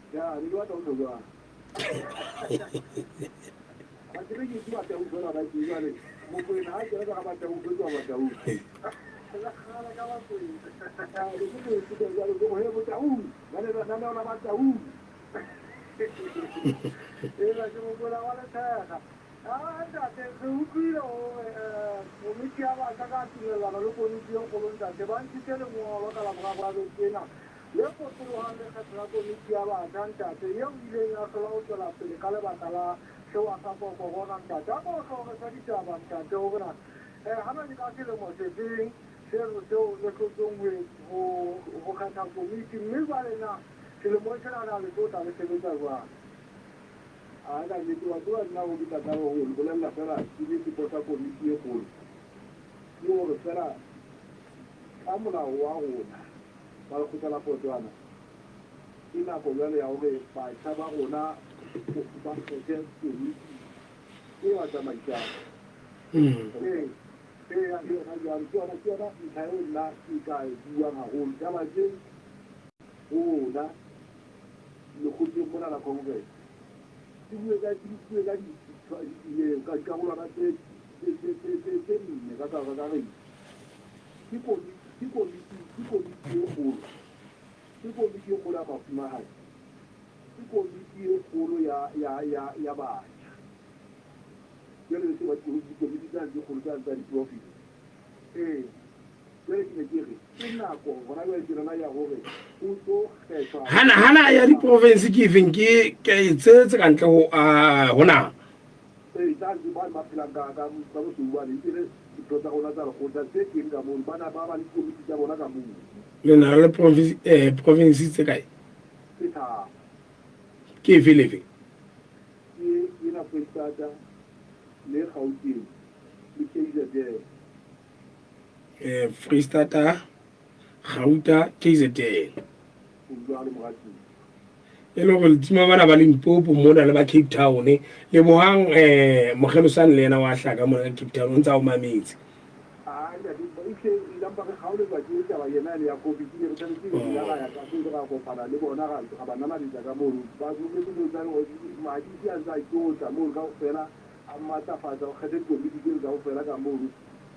Ya, ni wa tahu tu ah. Macam ni kita tahu soal apa juga ni. Mungkin nak kita nak baca tahu tu apa tahu. Kalau kalau tu, itu kita kalau tu boleh tahu. Mana orang baca tahu. Macam tu lah awalnya saya. Anda terukui lo, komisi apa sangat tinggal lalu komisi yang kolon dah. Sebab kita ni mau kalau berapa tu na. Lepas tu orang dekat komisi apa dan dah. Yang ini yang kalau tu lah, kalau batal sewa sampo koran dah. Jangan kalau jadi jawaban dah. Jangan. Hanya ni kasih lo masih ding. Saya lekuk tunggu. Kata komisi ni balena. Kalau mau cakap ada tu tak boleh sebut. Ada gitu ada nak kita tahu bulan lah sana ini tu kota komisi pun. Yo sana kamu nak wahun kalau kita lapor tuan. Ina boleh ya orang pak sabah ona bang kerja komisi. Ini macam macam. Yang dia nak jual ikai nak ikai buang ahul jangan je. Nak lukut je mana nak kongres. Dia lagi kalau nak ni kata ni. People apa mahal. People ya bah. Jadi tu waktu kita jadi kurang dari profit. hana ya di province ki finki ke tse kan ka hona dan di ban matilanga ga mu su wani dire tota ona za ko da te kin ga mun bana baba ni ko mi ja bona ga mu le na le province tse kai ita ki filifi ina pensata le khauti ni ke ide Freestata, Gauta, KZN. E le gore tima bana ba Limpopo mo na le ba Cape Town le bohang mogelo san le ena wa hlaka mo Cape Town o ntse o mametse ya di ke ilamba ga gaole ba di tsa ba yena le ya COVID le re tsene ke ya ga ka se ga go para le bona ga ba nana di tsa mo ba go ke go tsa go ma di ya za go tsa mo ga fela amma ta fa da ga de ko di ga fela ga mo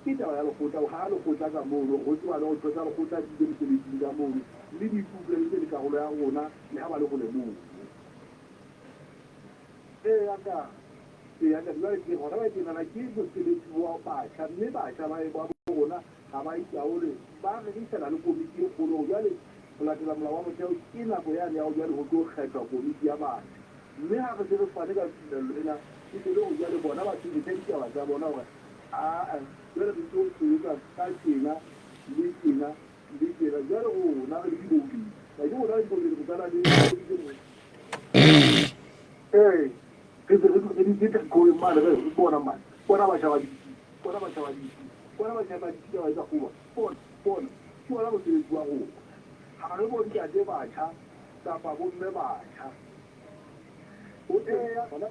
kita ya lo kota ha lo kota ka mo go tswa lo kota lo kota di di ga mo le di puble le ka go ya rona le ha ba le go le mo anda le ke hora ba ke na ke go se le bua ba ka mme ba ka ba bona ga ba itse o le ba re di sala le komiti e kgolo ya le la tla mla wa motheo ina go ya le ya le go kgetha komiti ya ba mme ha re se re fane ka ena ke le go ya le bona ba tsedi tse ba tsa bona gore jwale re tlo tsoga ka tsena le tsena jwale o na le dibobi ba ke bona dibobi le botala le ke di tsa go ma le bona ba shaba di bona ba shaba di ya za kuwa bona ke wala go se bua go ha re bo di a de ba tsa ba bo mme ba tsa o ya bona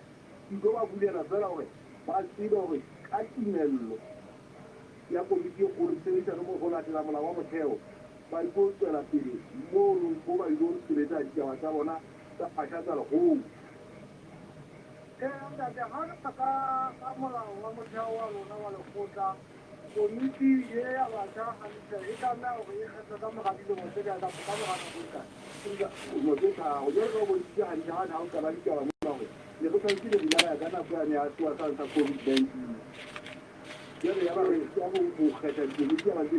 di go ba bulela fela gore ba tsile gore ka timello ya komiti e kgolo sebetsa mo go latela molao wa motheo ba go tswela pele mo go ba go sebetsa ditaba tsa bona tsa pasha tsa legolo anda ja hana ka molao wa motheo wa lona wa lekgotla komiti ye ya batla hantle e ka nna go e kgetha ka mogadile mo tsela ka mogana go ka mo tsela o je go bo di ha di ha o ka ba di ka mo gore le go tsantsi le bila ya kana kwa ne a tswa sa COVID-19 ya ba re ya go kgetha komiti ya ba di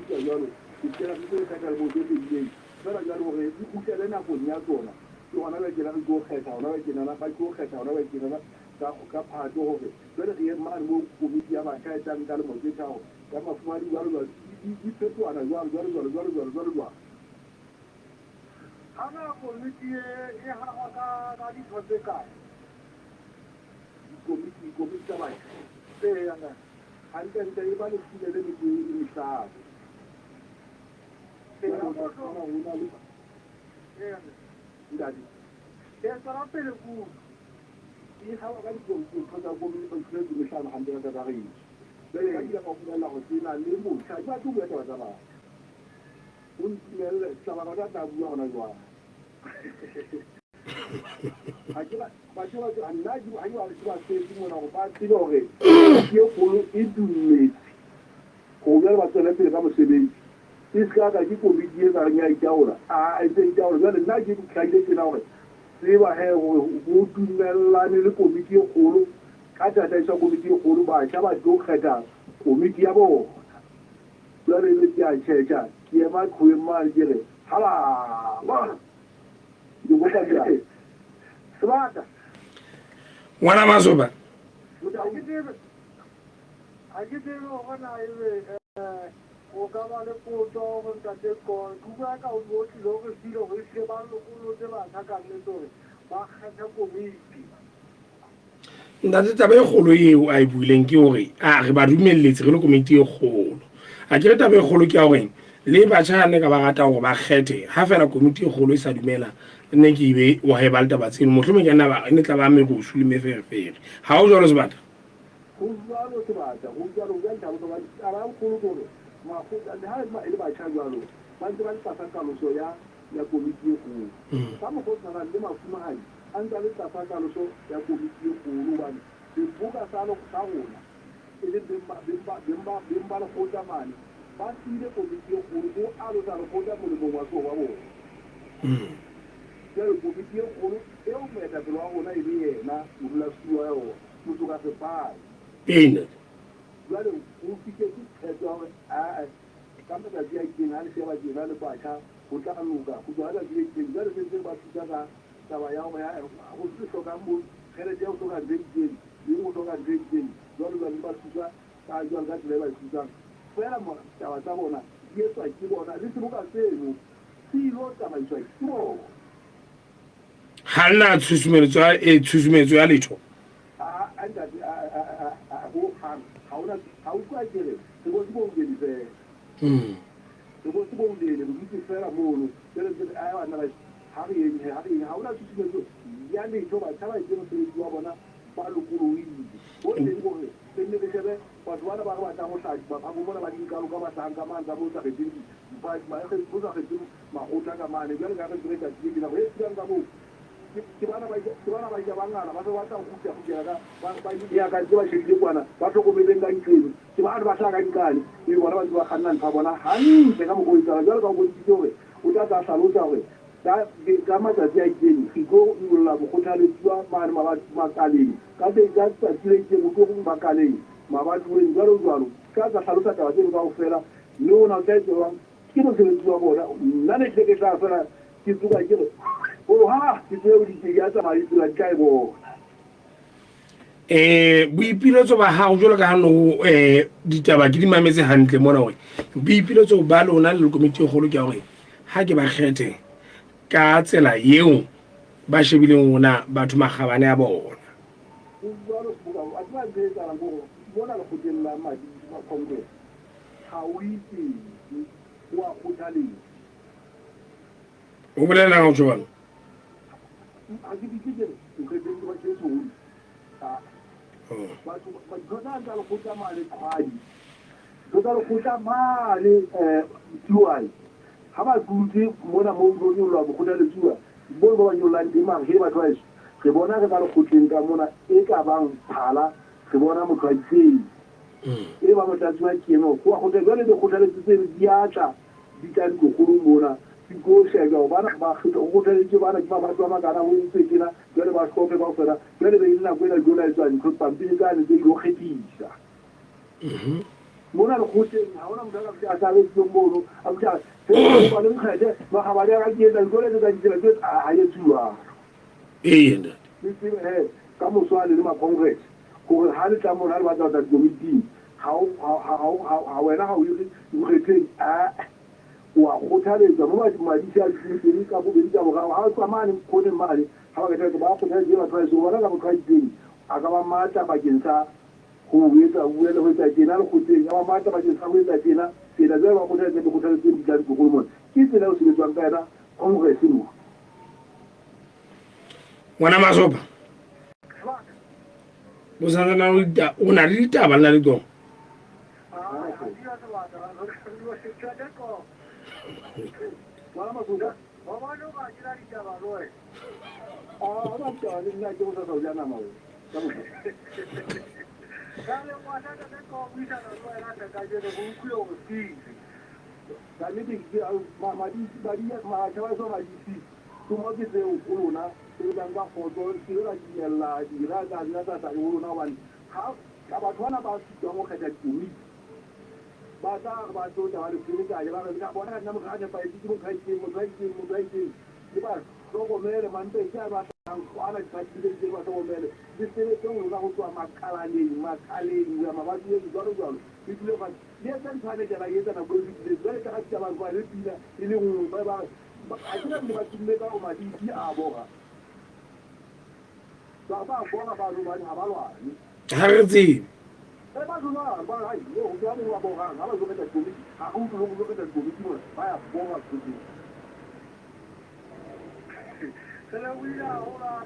jalo ke tsela ke ka mo tsela di fela jalo gore di kutele na go nya tsona ke gona ba ke la go kgetha ona ba ke na ba go kgetha ona ba ke na ka phato gore jwale re ye mane mo komiti ya batjha e tlang ka le motsetšhao ka mafumadi jalo di fetoana jalo hana komiti e haga ka ditho tse kae komiti tsa batjha yana hantle e ba le tsile le mehlano tsara pele ku di hawa ka ditho tsa komiti ba tsile di mehlano hantle ka gageng jwale ka dila ka bulela go tsena le motšha ba tlo bua taba tsa bana o ntumelle tlabaka ka tla bua gona jwang nna ke ba setse mona go ba tsebe gore ke kgolo e dumetse go bjale ba tswele pele ka mosebetsi e se ka ke komiti e kareng ya itaola a ntse itaola jale nna ke tlhaile tena gore tseba he gore go dumellane le komiti e kgolo ka tataisa komiti e kgolo batšha ba tlo kgetha komiti ya bona jale le ke a tšhetša ke ema kgoeng mane ke re halaba ke bopa bja sebaka ngwana Masoba ga ke tsebe gona ebe o ka ba le potso go ntate kone kuka ka o tlile go sile go ise ba lokolotse batšha kang le tore ba kgetha komiti ntate taba e kgolo eo a e buileng ke gore re ba dumelletse re le komiti e kgolo a ke re taba e kgolo ke ya gore le batjha ne ka ba rata gore ba kgethe ha fela komiti e kgolo e sa dumela nne ke ibe wa he ba le taba tseno mohlomong ke nna ba ne tla ba megosu le meferefere ha o jalo sebata go jalo sebata go jalo ya ntabo ba ara kgolo gore mafuta le ha e le batjha jalo ba ntse ba le tlasa kaloso ya komiti e kgolo ka mo go tsara le mafumahadi a ntse le tlasa kaloso ya komiti e kgolo bane dibuka sa lo sa rona e le bemba le kgotla mane ba tsile komiti e kgolo mo a lo tsa re kgotla mo le mo wa so wa bona jalo komiti e kgolo eo moetapele wa rona e le yena modulasetulo wa yona motho ka sepale jale go fitlhe ke kgetho gore ka matsatsi a itseng a le sheba jena le batšha go tla loka go tswa matsatsi a itseng jale sentse ba thusa ka taba ya go se tlhokang mo tšhelete ya go tlhokang tse itseng le go tlhokang tse itseng jalo jale ba thusa ka jwang ka tsela e ba thusang fela taba tsa bona di etswa ke bona le seboka seno se ilo tsamaiswa ke bona ha nna tshusumetso ya letho ga o kwa kere se bo se boudedi fela se bo se boudedi re dutse fela mono a bana ba ga re eng ga ona tshusumetso ya letho batšha ba itse mosebetsi wa bona ba lokoloile bo teng gore tenne le shebe batho bana ba re batlang go tladi ba bona ba dinkalo ka batlang ka mane ka bo sa kgetseng magotla ka mane jale ka re kereka tse ke nako e siang ka moo ke bana ba ja bangala ba se ba tla go kutla ka ya ka tse ba shebile kwana ba tlhokomeleng ka ntleng ke ba ba tla ka nkane e bona ba ba kganna ntha bona hantle ka mo go itsa jalo ka go itse gore o tla tla hlalosa gore ka matsatsi a itseng ke go nyolla bokgothaletswa mane makaleng ka tsatsi le itseng o tlo go makaleng mabatoweng jalo ka tla hlalosa taba tseno ka go fela le ona o tla etsewang ke mosebetsi wa bona nna ne ke tla fela ke tsoka ke re ke tseo di ya tsamaya ditsela di ka e bona boipiletso ba gago jalo ka gano ditaba ke di mametse hantle mona gore boipiletso ba lona le komiti e kgolo ke ya gore ha ke ba kgethe ka tsela yeo ba shebileng ona batho magabane a bona bona le kgotlelela madi ma congress ga o itse o a kgothaletsa o bolela ga o jalo a ke dikekere nkgeteng ba ke sone batho ba tla le kgotla male kgwadi tla le kgotla male tuai ha ba dutse mona mo go nyolla bo kgothaletsuwa bo ba nyollang dimang he batho ba eso re bona re ka le kgotleng ka mona e ka bang phala re bona motho a itseng e ba motlatsi wa keno go a go jale di kgothaletso tse di atla di tla di go mona di go shega o bana ba go kgothaletso bana ke ba ba magana go ntse kena jale ba skope ba fela jale be ina go ela jona etswa di pampiri ka le di go kgetisa mona le kgotleng ha ona motho a sa le tsombolo a botsa ba le nkgetse ba ga ba ya ke ela go le ka ditsela tse a ye tsua nda le ka moswane le ma congress gore ha le tla mona le batla tsa committee ha wena ha o ile nkgetseng wa kgothaletsa mo madisi a tseng ka bobedi ka borao ha o tsamane kgone mane ha ba ketla ba kgothaletsa batho ba se bona ka motho a itseng a ka ba matla bakeng sa go wetsa buele go etsa tjena le kgotseng a ba matla bakeng sa go etsa tjena tsela tse ba kgothaletsa le kgothaletsa di tla di go mona ke tsela o sebetswang ka yena congress mo ngwana Masoba bo sa na o na le ditaba nna le tsona wala masuka ba no ga kira di ba roe ba ta ni na jo sa ya na ma dale wata da ko wita da roe na ta ga je da ku yo si da ni di ma di ma ta so ma di si kuma ke sai ukulu na sai dan ga foto sai ra ji yalla di ra ga na ta ukulu na wan ha ka ba tona ba su don ka da turi ba ta ba to da wani kiri ga ba ga ba na mu ka da bai ji mu kai mu ba so ko mere man te ya ba ta ko ana ta ji de ba to mere ji sai to mu ga ko ma kala ni ma kale ni ma ba ji ji do do ji le ba ne san ta ne da ya da na go ji de ba ka ta ba ko ni da ni mu ba ba a kira da ba ki me ba ma di a boga ba boga ba ru ba ni ha ba lo har zi ba ru na ba ai yo ga mu ba boga na ba zo ka ku a ku ku zo ka ku ki ba ya boga ku ki sala wira ora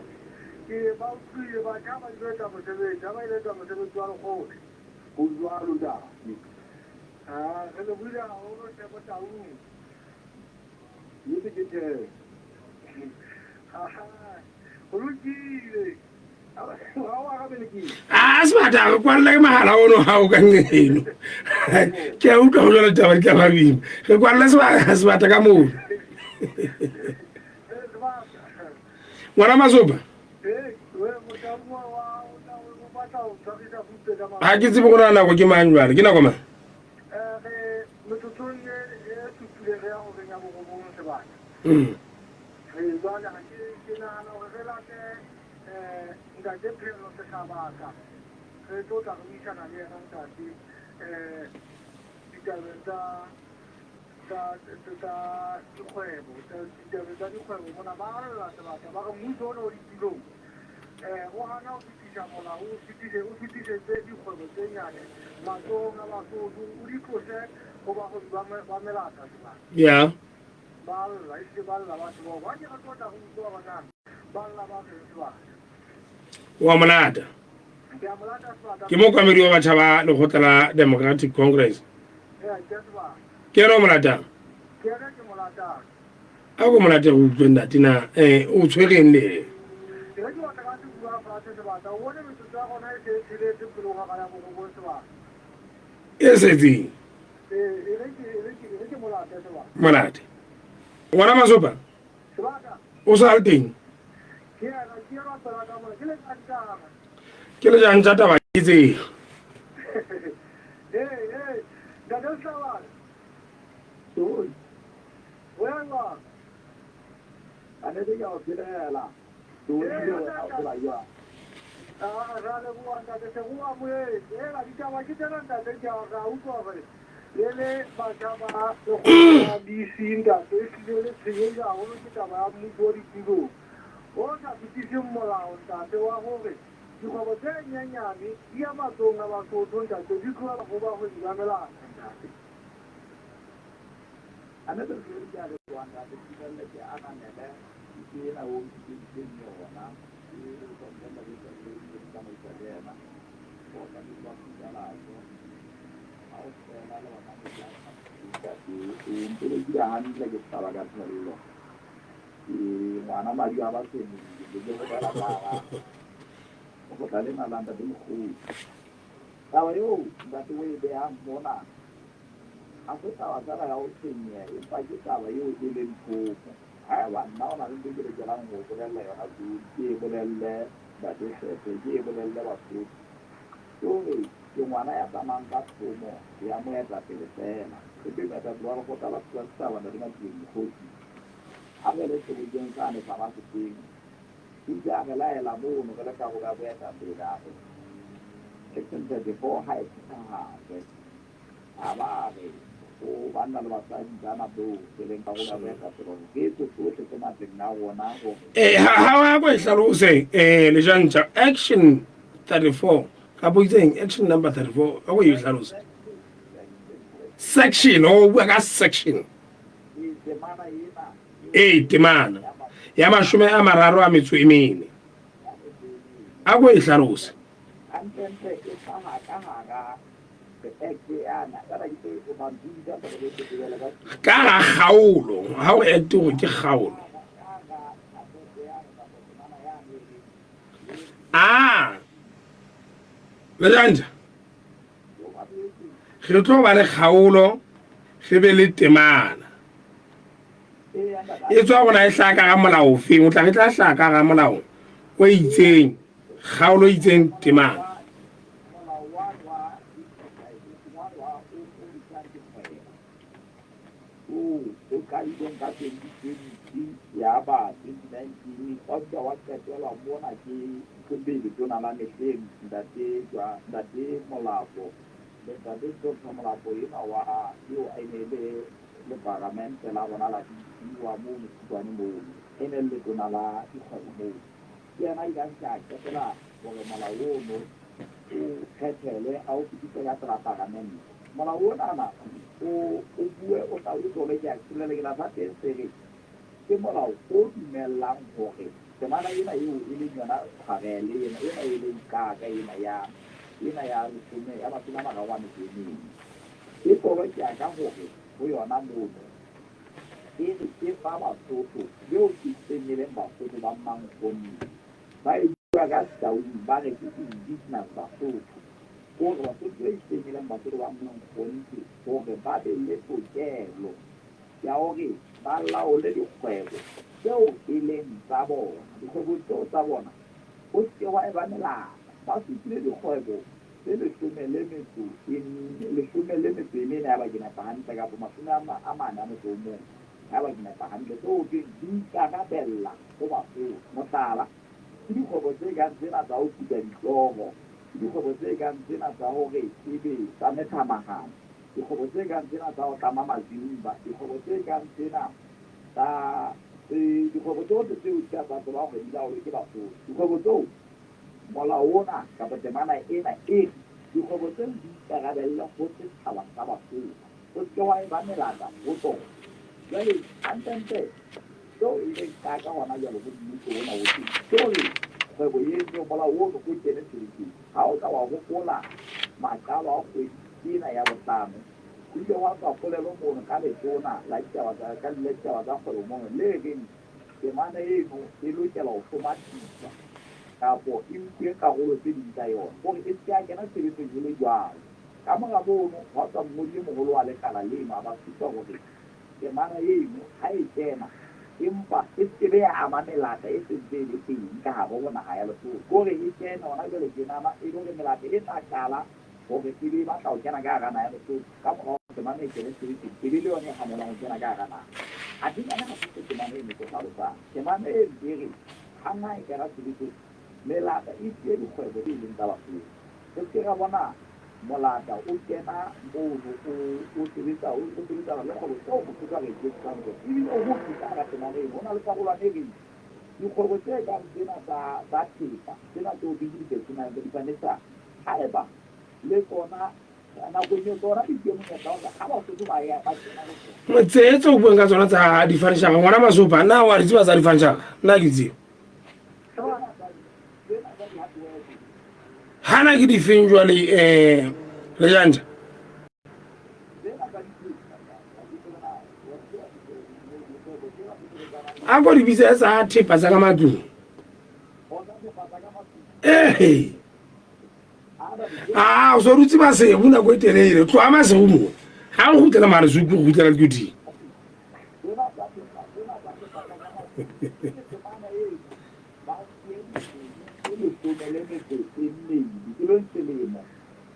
ke ba ku ye ba ta ba zo ta mu se ta ba ile ta mu se to ro ko ku zo alu da sala wira ora ta ba ta u ni ke je asibata ga kwalle mahala wono ha o kangeno ke u ka jola tabar ka babi ke kwalle asibata ka mo wala mazoba hakizi bukuna na ko kimanywa kina koma yeah wa manada ke mo kameri wa batjha le khotla Democratic Congress ke ro manada a go manada o tsenda tina o tshwereng le esedi manada wala masopa o salting kile janja ta ba itse da da sawa to wala ana da yawa kira la to ni da kula ya rale buwan da ta huwa mu la dita wa kitana da ta ja ga u ko ba lele ba ta ba to di sinda to isile se ga o kita ba mu gori kigo o ta petition mo la o ta te wa ho ge di ko ba te nya nya ni dia ma to na ba ko don ta to di ko ba ho ba ho di ga mela ana da su ya da wanda da kidan da ke ana ne da ke na o ki ke ne wa Mana maju apa sih? Jadi kita apa? Aku tadi malam tadi aku. Tahu yo, batu ini dia mona. Aku tahu cara aku sini. Pagi tahu yo di lembu. Hewan mau nanti kita jalan mau boleh le, aku dia boleh le, batu dia boleh le waktu. Tuh, cuma mana ya taman semua. Dia mau ya tapi saya. Tapi ada dua kota lah selesai dengan lembu. Agora esse vídeo está no canal do Tim. E já ela é lá no lugar que eu gravei essa vida. É que tem de boa raiz avare o banda lo sta già na do che le cavo gravei essa però che tutto che ma te na wona go how go hlalose le janja action 34 ka bo itseng action number 34 how you hlalose section o ga section semana ina temana ya mashume a mararo a metso e mene a go e hlalose antente ke sa ha ka ka ga kgaolo ga o act gore ke kgaolo Lejanja re tlo ba le kgaolo re be le temana e tswa gona e hlaka ga molao feng o tla re tla hlaka ga molao o itseng kgaolo e itseng temana ya ba 2019 otsa wa tsela bona ke bebe tona la mehleng ndate molao le ndate tso molao ina wa yo ainele le parlament la bona la wa mo mtswani mo ene le tona la ikgwebo mo yana ida nka tsela gore molao no o phethele au fitse ya tsela parlament molao ona o bue o tla o tsole ya tsela le la fa tsere ke molao o dumellang gore temana ena eo e leng yona kgarele ena e leng kaka ena ya lesome ya masome a mararo a metso e mene e tolokeya ka gore go yona mono e re ke fa basotho beo ke tsenyeleng basotho ba mmankgonne ba e bua ka taung ba re ke indigenous basotho gore basotho ba itsenyeleng basotho ba mmankgonne gore ba be le tokelo ya gore ba laole dikgwebo tseo e leng tsa bona dikgwebo tseo tsa bona o se wa e ba melao ba sutile dikgwebo tse lesome le metso e mene ya ba kenepa hantle kapo masome a mane a metso o mong ya ba kenepa hantle tseo di ikarabella go basotho motlala ke dikgwebo tse kang tsena tsa go kuta ditlhogo ke dikgwebo tse kang tsena tsa gore ebe tsa methamagano dikgwebo tse kang tsena tsa go tlama mazimba dikgwebo tse kang tsena tsa dikgwebo tsotlhe tseo di ka batho ba gore di laolwe ke basotho dikgwebo tseo molao ona kapa temana ena dikgwebo tseo di ikarabella go setšhaba sa basotho go se wa e ba melata go tsona jale hantente tseo e leng kaka gona jalo go mmuso ona ote ke gore kgwebo eno molao ono go kene tšhelete ga o tla wa gopola maqalo a kgwedi ena ya botlano ile wa ka polelo mono ka letona la ditaba tsa kgwebo mono le reng temana eno e lokela go somatisa kapo e nke karolo tse ding tsa yona gore e se a kena tshebetsong e le jwalo ka mora mono ga tswa mmodi mogolo wa lekala leno a ba thusa gore temana eno ga e kena empa e sebe ya ama melata e sentse e le teng ka gare go naga ya lesotho kore e kena ona jale kenana e le gore melata e tla kala gore e be batla go kena ka gara naga ya lesotho ka morago temana e kene tshebetsong e be le yone e ganelang go kena ka gara naga a di kana ga se temana e metso tlhalosang temana e re ga nga e kera tshebetsong melata e tie dikgwebo e leng tsa basotho se ke ra bona molata o kena mono o sebetsa le kgwebo tseo go thusa re rekisang go ebile o go thusa ka temana e bona le karolwane e reng dikgwebo tse kang tsena tsa thepa tsena tseo di di-personal di furniture haeba le tsona nakong eo tsona di teng monyetla gore ga basotho ba tsena le tsona tse o buang ka tsona tsa difanšhaga ngwana masopa nna wa di tseba tsa difanšhaga nna ke tseo hana ke di feng jwale Lejanja a ko di bitsa tsa thepa tsa ka matlong o so rutse masego nako e telele tloa masego mo ga o gotlela mare suku go gotlela ke di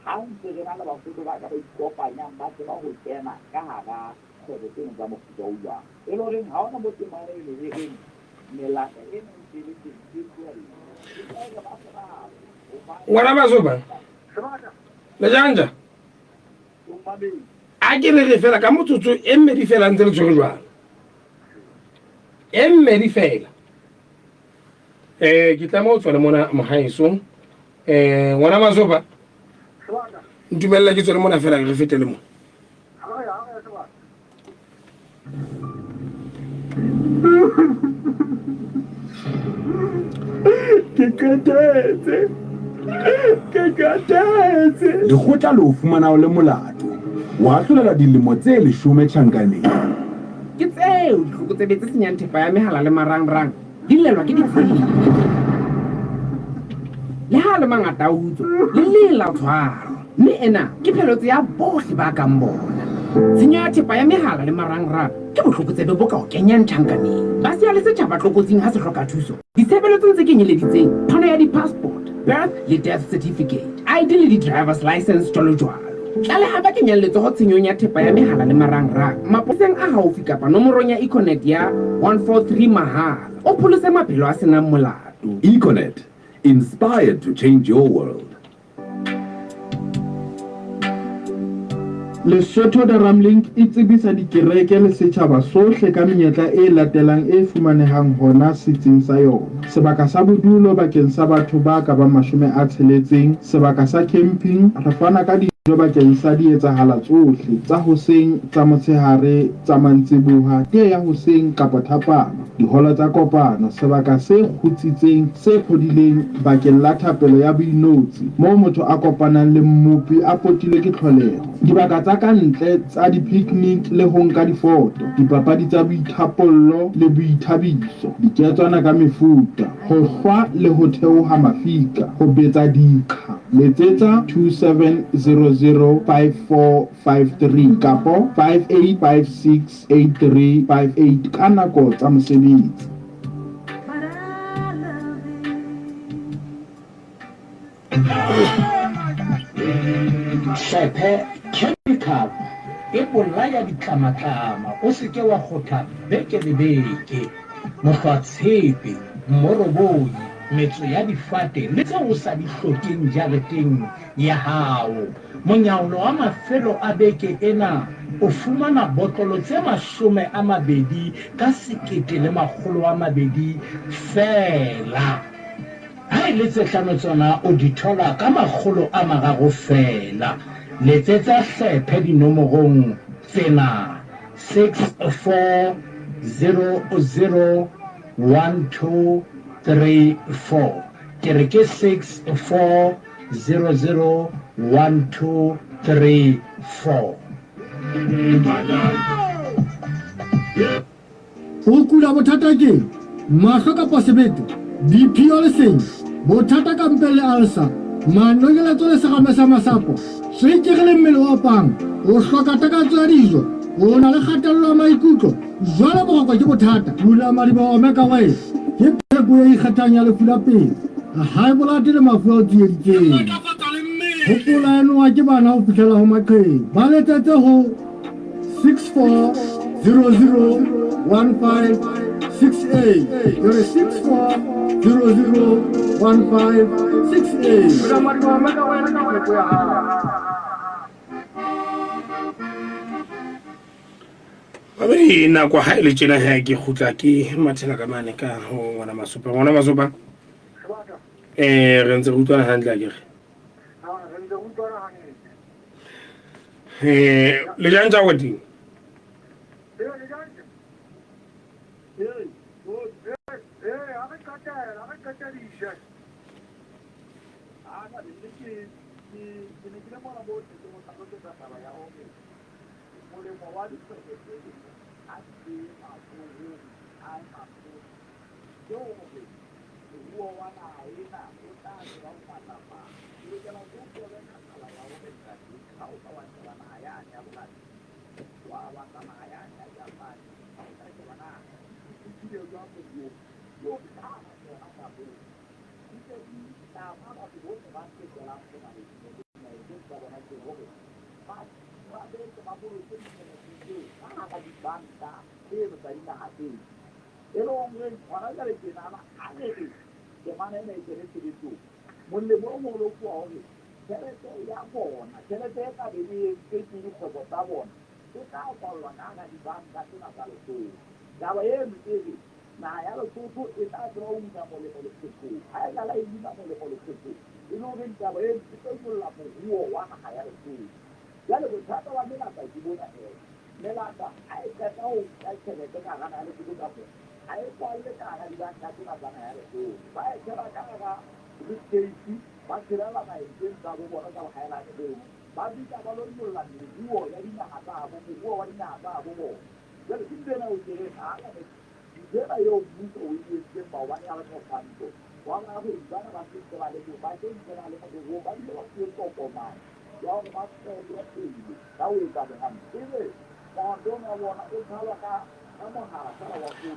ha ntse re na le basotho ba ka ba ikopanyang ba tseba go kena ka gara kgwebo tseno tsa mofuta o jwang e le goreng ga ona mo temana e le reng melata e ntse le teng ke ngwana masopa Lejanja a ke re fela ka motsotso e mmedi fela ntse le tshwere jwang e mmedi fela ke tlama o tswale mona mogaeso ngwana masopa ntumelela ke tswale mona fela re fetele mo ke qetetse Lekgotla le o fumana o le molato. Wa hlolela dilemo tse 10 tjhankaneng. Ke tseo ditlhokotsebe tse senyang thepa ya mehala le marangrang di lelwa ke ditshedi. Le ha le mangata a utswa le lela tshwaro, mme ena ke phelotse ya bohle ba kang bona. Tshenyo ya thepa ya mehala le marangrang ke botlhokotsebe bo ka o kenyang tjhankaneng. Ba siya le setjhaba tlokotsing ha se hloka thuso. Ditshebeletso tse kenyeleditseng phano ya di-passport, birth le death certificate, ID le di-driver's license jwalo. Tlaleha ba kenyang letsoho tshenyong ya thepa ya mehala le marangrang maposeng a haufi kapa nomorong ya Econet ya 143 mahala. O pholose maphelo a senang molato. Econet, inspired to change your world. Lesotho Daramlink e tsebisa dikereke le setjhaba sohle ka menyetla e latelang e fumanehang hona setsing sa yona. Sebaka sa bodulo bakeng sa batho ba ka ba 60, sebaka sa camping, re fana ka dijo bakeng sa dietsahala tsohle tsa hoseng, tsa motshehare, tsa mantsibuha, tee ya hoseng kapa thapama, diholo tsa kopano, sebaka se kgutsitseng se phodileng bakeng la thapelo ya boinotsi moo motho a kopanang le mmupi a potilwe ke tlholeho, dibaka tsa kantle tsa di-picnic le ho nka difoto, dipapadi tsa boithapollo le boithabiso, diketswana ka mefuta, ho hlwa le ho theoha mafika, ho betsa dikga. Letsetsa 27005453 kapo 58568358 ka nako tsa mosebetsi. Hlephe chemical e bolaya ditlamatlama, o se ke wa kgotha beke le beke. Mohlwatshepe, moroboi, metso ya difate le tse o sa di hlokeng jareteng ya hao. Monyaolo wa mafelo a beke ena o fumana botlolo tse 20 ka 1,200 fela. Ha ile tse hlano tsona o di thola ka 300 fela. Letsetsa Hlephe dinomorong tsena 64001234. Ke re ke 64001234. O kula bothata ke mahlo kapa sebete, diphio le seng, bothata ka mpele alsa, manokeletso le serame sa masapo, swekere le mmele o opang, o hloka takatso ya dijo, o na le kgatello ya maikutlo, jwale boroko ke bothata, bula madiba ome ka wena, ke pheko e ikgethang ya lefu la pele, high blood le mafu a tsieditseng. Hopola e nowa ke bana ho fihlela ho maqheng, ba letsetse ho 64001568. You're 64001568. Babedi nako ha ile tjena ha ke khutla ke mathela ka mane ka ho ngwana masopa. Ngwana masopa re ntse re utlwana hantle a kere le jang tsa wedding le state ba tshelela maeteng tsa bo bona ka highland bone ba bitsa ba lo molla meruo ya dinaga tsa bo moruo wa dinaga tsa bo bona jwale ke tsena o kere ga ditsela yo mmuso o etseng maobane a batho fanto wa ga go bana ba setse ba le go ba teng tsena le go ba dilo ba se tokomane ya go ba tsela pele ka o etsa bana ebe ba dona bona o tsala ka mogala tsala wa go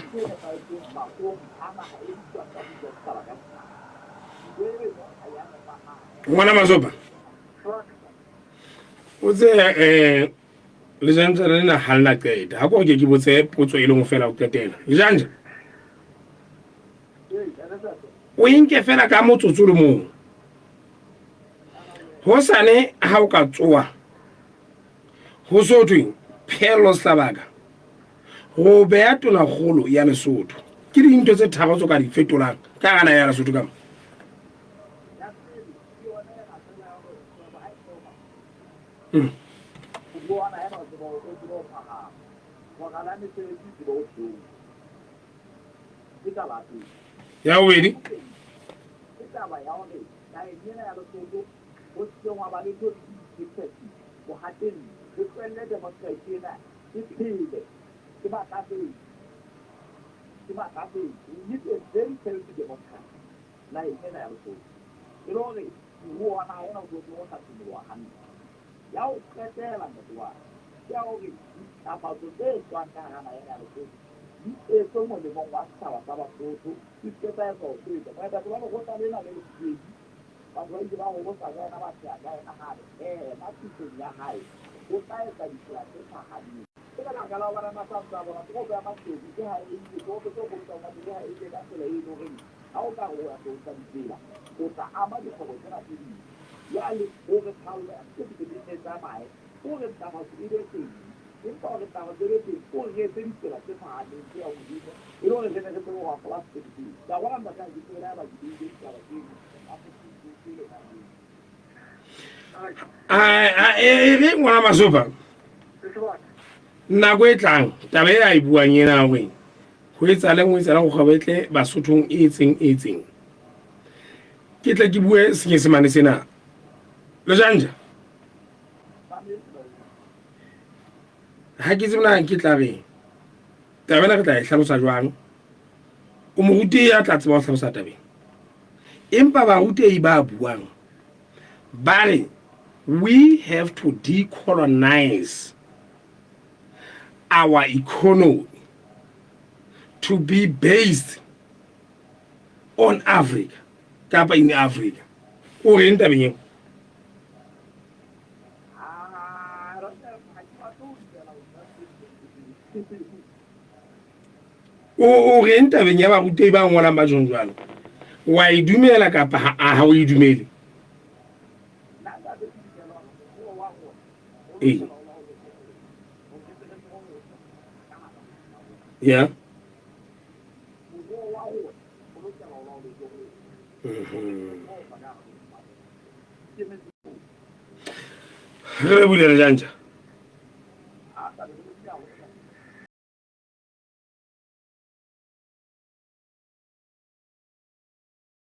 ke ka itse ba go ama ha e tswa ka go tsala ka ngwana Masopa o tse le jantse le na halna qeta ha ko ke botse potso e leng fela o qetela le janja o inke fela ka motsotso le mo ho sane ha o ka tsoa ho sothwe phelo slabaka go beya tona golo ya Lesotho ke dintho tse tharo tso ka di fetolang ka gana ya Lesotho ka ya wedi ya o qetela motho wa ya o re taba tse tswang ka hana ya re di etso mo le mo wa tsaba tsaba tsoto di tseta go tseta ba ba go tla lena le di ba go di ba go sa ga na ba tsa ga na ha na tso ya hai o tla etsa di tsela tse phahameng ke ka ga la ba na sa tsaba ba go ba ma tse di ha e di go go tswa ma di ha e ka tsela e no re ha o ka go ya go tsa di tsela o tla ama di go tsena di ya le go re thaula ke di di tsa mai o re tsa ba di re teng in pa re tsa ba di re teng o re tse di tsela tse phahameng tse o di e lo re ne re tlo go plastic di da wa nda ka di tsela ba di di tsela di re ngwana Masopa nako e tlang taba e a e buang yena we go etsa le ngwe tsela go gabetle Basothong e etseng ke tla ke bue senyesemane sena le janja ha ke tsena ke tla re tabela re tla e hlalosa jwang o mo ruti ya tla tseba go hlalosa tabeng empa ba ruti ba buang ba re we have to decolonize our economy to be based on Africa kapa in Africa o re ntabeng eo o re ntabeng ya ba ruti ba ngolang ba jonjwana wa e dumela kapa ha o e dumele yeah re bulela janja